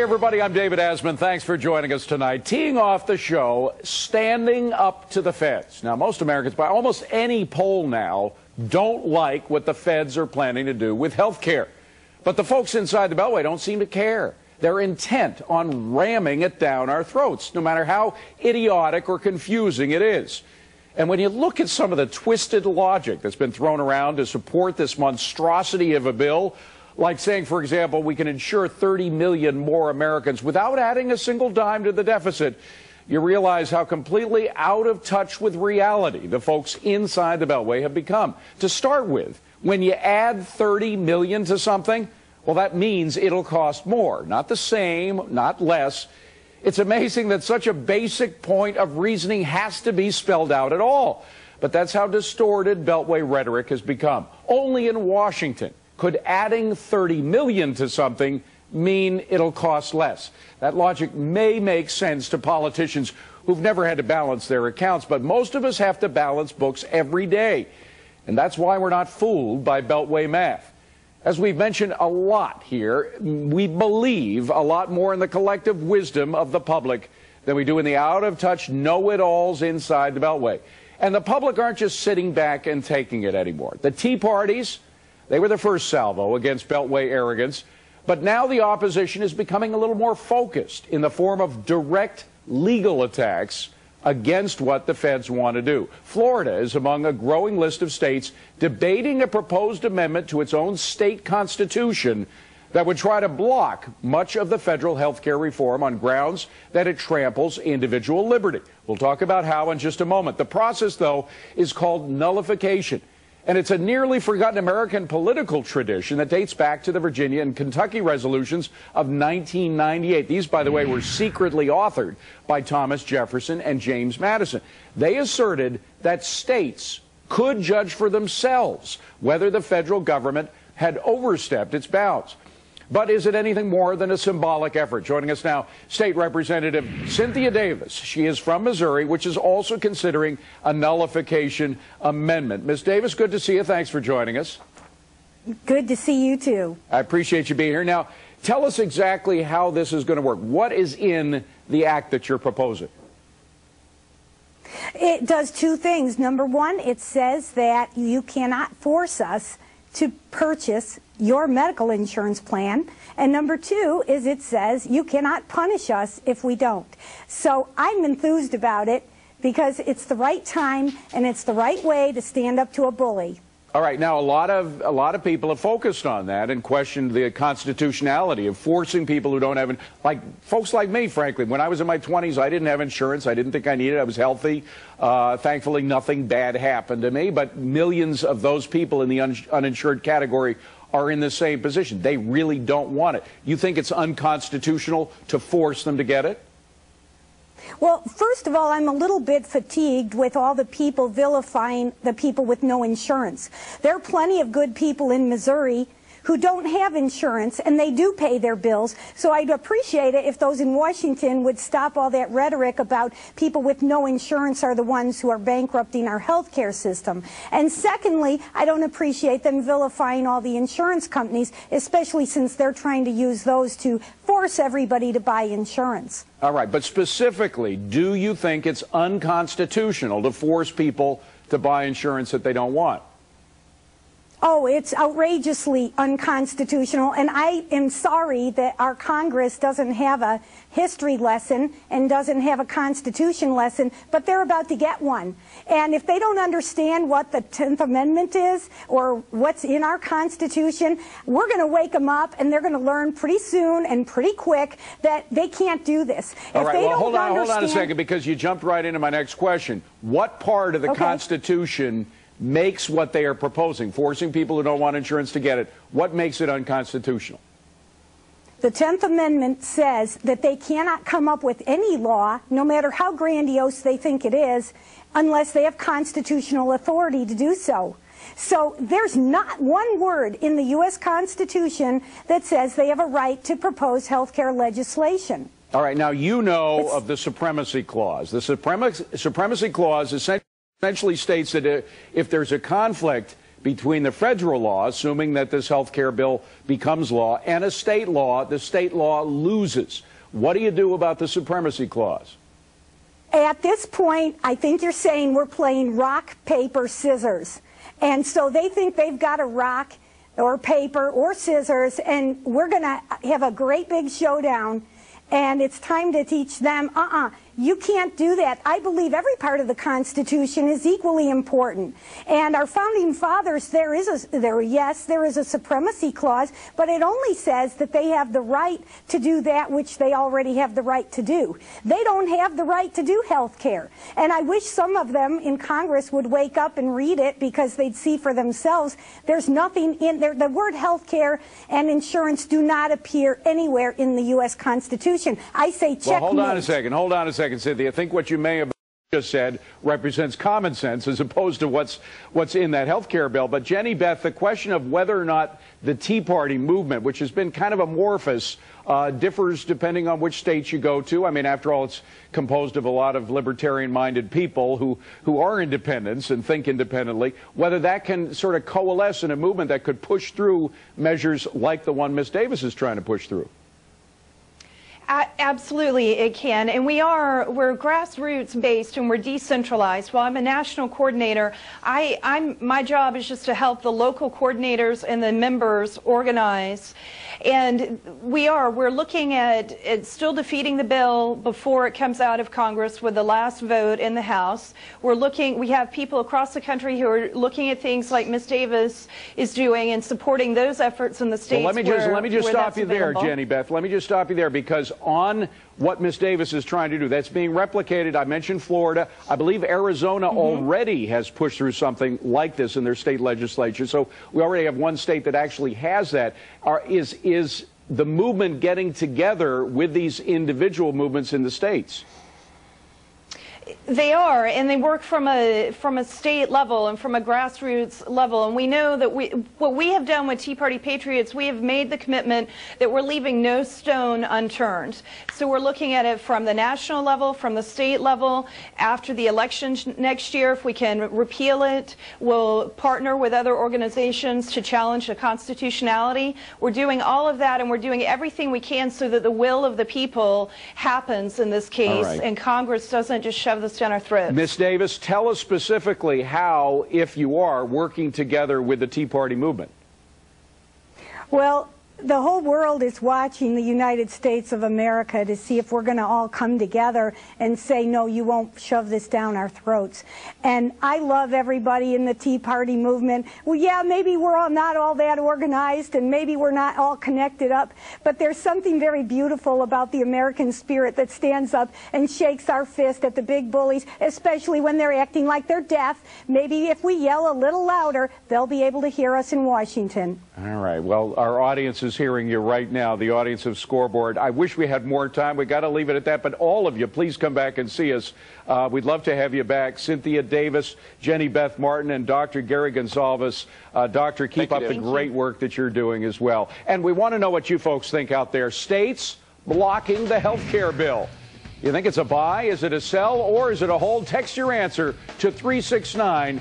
Hi, everybody. I'm David Asman. Thanks for joining us tonight. Teeing off the show, standing up to the feds. Now, most Americans, by almost any poll now, don't like what the feds are planning to do with health care. But the folks inside the Beltway don't seem to care. They're intent on ramming it down our throats, no matter how idiotic or confusing it is. And when you look at some of the twisted logic that's been thrown around to support this monstrosity of a bill, like saying, for example, we can insure 30 million more Americans without adding a single dime to the deficit, you realize how completely out of touch with reality the folks inside the Beltway have become. To start with, when you add 30 million to something, well, that means it'll cost more. Not the same, not less. It's amazing that such a basic point of reasoning has to be spelled out at all. But that's how distorted Beltway rhetoric has become. Only in Washington could adding 30 million to something mean it'll cost less. That logic may make sense to politicians who've never had to balance their accounts, but most of us have to balance books every day. And that's why we're not fooled by Beltway math. As we've mentioned a lot here, we believe a lot more in the collective wisdom of the public than we do in the out-of-touch know-it-alls inside the Beltway. And the public aren't just sitting back and taking it anymore. The Tea Parties, they were the first salvo against Beltway arrogance, but now the opposition is becoming a little more focused in the form of direct legal attacks against what the feds want to do. Florida is among a growing list of states debating a proposed amendment to its own state constitution that would try to block much of the federal health care reform on grounds that it tramples individual liberty. We'll talk about how in just a moment. The process, though, is called nullification. And it's a nearly forgotten American political tradition that dates back to the Virginia and Kentucky resolutions of 1998. These, by the way, were secretly authored by Thomas Jefferson and James Madison. They asserted that states could judge for themselves whether the federal government had overstepped its bounds. But is it anything more than a symbolic effort? Joining us now, State Representative Cynthia Davis. She is from Missouri, which is also considering a nullification amendment. Ms. Davis, good to see you. Thanks for joining us. Good to see you, too. I appreciate you being here. Now, tell us exactly how this is going to work. What is in the act that you're proposing? It does two things. Number one, it says that you cannot force us to purchase your medical insurance plan. And number two is it says you cannot punish us if we don't. So I'm enthused about it because it's the right time and it's the right way to stand up to a bully. All right. Now, a lot of people have focused on that and questioned the constitutionality of forcing people who don't have, like folks like me, frankly. When I was in my 20s, I didn't have insurance. I didn't think I needed it. I was healthy. Thankfully, nothing bad happened to me. But millions of those people in the uninsured category are in the same position. They really don't want it. You think it's unconstitutional to force them to get it? Well, first of all, I'm a little bit fatigued with all the people vilifying the people with no insurance. There are plenty of good people in Missouri who don't have insurance, and they do pay their bills. So I'd appreciate it if those in Washington would stop all that rhetoric about people with no insurance are the ones who are bankrupting our health care system. And secondly, I don't appreciate them vilifying all the insurance companies, especially since they're trying to use those to force everybody to buy insurance. All right, but specifically, do you think it's unconstitutional to force people to buy insurance that they don't want? Oh, it's outrageously unconstitutional, and I am sorry that our Congress doesn't have a history lesson and doesn't have a Constitution lesson, but they're about to get one. And if they don't understand what the 10th Amendment is or what's in our Constitution, we're going to wake them up, and they're going to learn pretty soon and pretty quick that they can't do this. All right, well, hold on a second, because you jumped right into my next question. What part of the Constitution makes what they are proposing, forcing people who don't want insurance to get it, what makes it unconstitutional? The 10th Amendment says that they cannot come up with any law, no matter how grandiose they think it is, unless they have constitutional authority to do so. So there's not one word in the U.S. Constitution that says they have a right to propose health care legislation. All right, now you know of the Supremacy Clause. The Supremacy Clause essentially states that if there's a conflict between the federal law, assuming that this health care bill becomes law, and a state law. The state law loses. What do you do about the supremacy clause? At this point, I think you're saying we're playing rock, paper, scissors. And so they think they've got a rock or paper or scissors, and we're going to have a great big showdown, and it's time to teach them, you can't do that. I believe every part of the Constitution is equally important. And our founding fathers, there is a supremacy clause, but it only says that they have the right to do that which they already have the right to do. They don't have the right to do health care. And I wish some of them in Congress would wake up and read it, because they'd see for themselves there's nothing in there. The word health care and insurance do not appear anywhere in the U.S. Constitution. I say checkmate. Well, hold on a second, Cynthia. I think what you may have just said represents common sense as opposed to what's in that health care bill. But Jenny Beth, the question of whether or not the Tea Party movement, which has been kind of amorphous, differs depending on which states you go to. I mean, after all, it's composed of a lot of libertarian-minded people who are independents and think independently, whether that can sort of coalesce in a movement that could push through measures like the one Ms. Davis is trying to push through. Absolutely, it can. And we're grassroots based and we're decentralized. While I'm a national coordinator, my job is just to help the local coordinators and the members organize. And we're looking at still defeating the bill before it comes out of Congress with the last vote in the House. We have people across the country who are looking at things like Ms. Davis is doing and supporting those efforts in the states. Well, let me just stop you there, Jenny Beth. Let me just stop you there, because on what Ms. Davis is trying to do, that's being replicated. I mentioned Florida. I believe Arizona already has pushed through something like this in their state legislature. So we already have one state that actually has that. Is the movement getting together with these individual movements in the states? They are, and they work from a state level and from a grassroots level. And we know that what we have done with Tea Party Patriots, we have made the commitment that we're leaving no stone unturned. So we're looking at it from the national level, from the state level. After the election next year, if we can repeal it, we'll partner with other organizations to challenge the constitutionality. We're doing all of that, and we're doing everything we can so that the will of the people happens in this case, and Congress doesn't just shove this down our throats. Ms. Davis, tell us specifically how, if you are, working together with the Tea Party movement. Well, the whole world is watching the United States of America to see if we're going to all come together and say, no, you won't shove this down our throats. And I love everybody in the Tea Party movement. Well, yeah, maybe we're all not all that organized, and maybe we're not all connected up, but there's something very beautiful about the American spirit that stands up and shakes our fist at the big bullies, especially when they're acting like they're deaf. Maybe if we yell a little louder, they'll be able to hear us in Washington. All right. Well, our audience is hearing you right now, the audience of Scoreboard. I wish we had more time. We got to leave it at that. But all of you, please come back and see us. We'd love to have you back. Cynthia Davis, Jenny Beth Martin, and Dr. Gary Gonsalves. Doctor, keep up the great work that you're doing as well. And we want to know what you folks think out there. States blocking the health care bill. You think it's a buy? Is it a sell? Or is it a hold? Text your answer to 369-249.